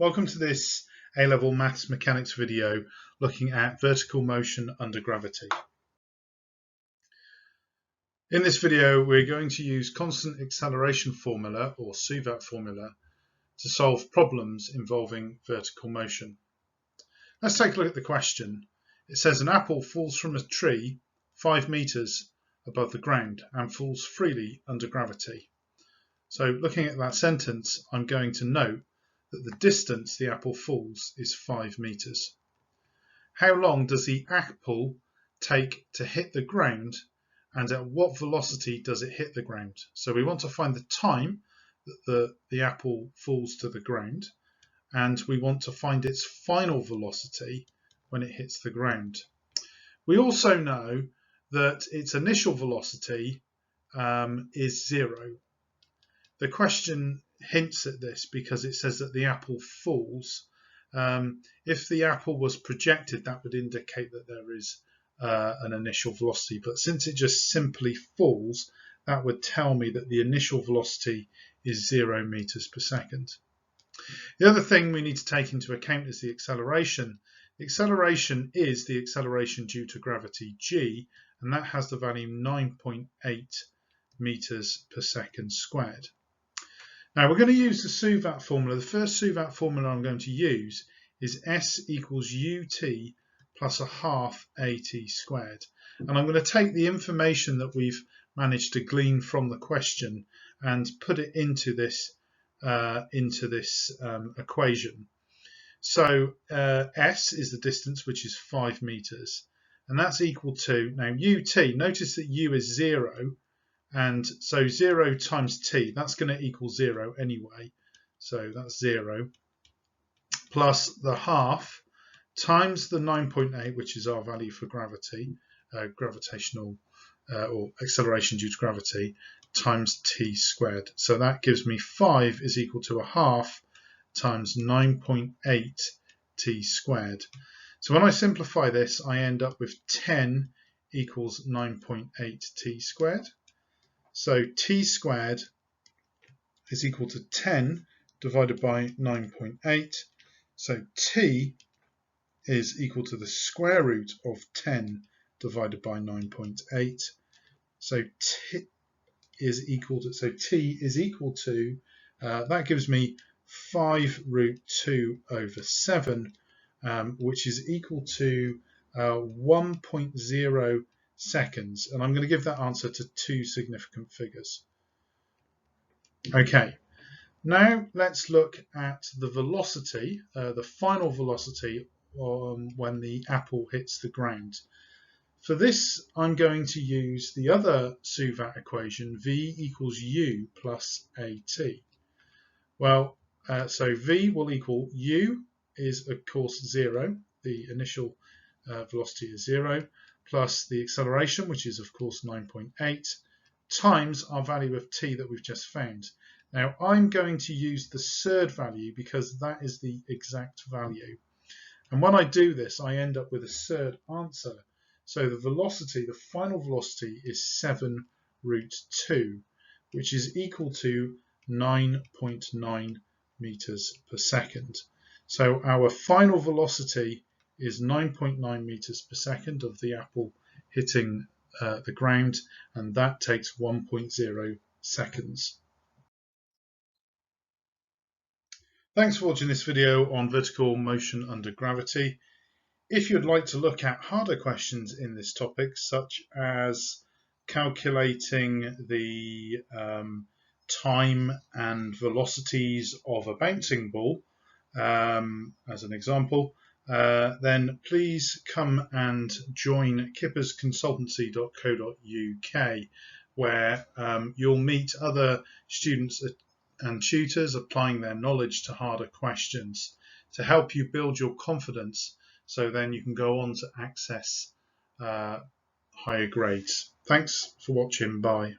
Welcome to this A-level maths mechanics video looking at vertical motion under gravity. In this video we're going to use constant acceleration formula or SUVAT formula to solve problems involving vertical motion. Let's take a look at the question. It says an apple falls from a tree 5 meters above the ground and falls freely under gravity. So looking at that sentence, I'm going to note that the distance the apple falls is 5 meters. How long does the apple take to hit the ground, and at what velocity does it hit the ground? So we want to find the time that the apple falls to the ground, and we want to find its final velocity when it hits the ground. We also know that its initial velocity is 0. The question hints at this because it says that the apple falls. If the apple was projected, that would indicate that there is an initial velocity, but since it just simply falls, that would tell me that the initial velocity is 0 meters per second. The other thing we need to take into account is the acceleration. The acceleration is the acceleration due to gravity g, and that has the value 9.8 meters per second squared. Now we're going to use the SUVAT formula. The first SUVAT formula I'm going to use is S equals ut plus a half at squared. And I'm going to take the information that we've managed to glean from the question and put it into this equation. So S is the distance, which is 5 meters, and that's equal to, now ut, notice that u is 0, and so 0 times t, that's going to equal 0 anyway. So that's 0 plus the half times the 9.8, which is our value for gravity, gravitational or acceleration due to gravity, times t squared. So that gives me 5 is equal to a half times 9.8 t squared. So when I simplify this, I end up with 10 equals 9.8 t squared. So t squared is equal to 10 divided by 9.8. So t is equal to the square root of 10 divided by 9.8. So t is equal to, that gives me 5 root 2 over 7, which is equal to 1.0 seconds, and I'm going to give that answer to 2 significant figures. Okay, now let's look at the velocity, the final velocity when the apple hits the ground. For this, I'm going to use the other SUVAT equation, v equals u plus at. Well, so v will equal u is of course 0, the initial velocity is 0, plus the acceleration, which is of course 9.8, times our value of t that we've just found. Now I'm going to use the surd value because that is the exact value. And when I do this, I end up with a surd answer. So the velocity, the final velocity, is 7 root 2, which is equal to 9.9 meters per second. So our final velocity is 9.9 meters per second of the apple hitting the ground, and that takes 1.0 seconds. Thanks for watching this video on vertical motion under gravity. If you'd like to look at harder questions in this topic, such as calculating the time and velocities of a bouncing ball, as an example, then please come and join kippersconsultancy.co.uk, where you'll meet other students and tutors applying their knowledge to harder questions to help you build your confidence, so then you can go on to access higher grades. Thanks for watching. Bye.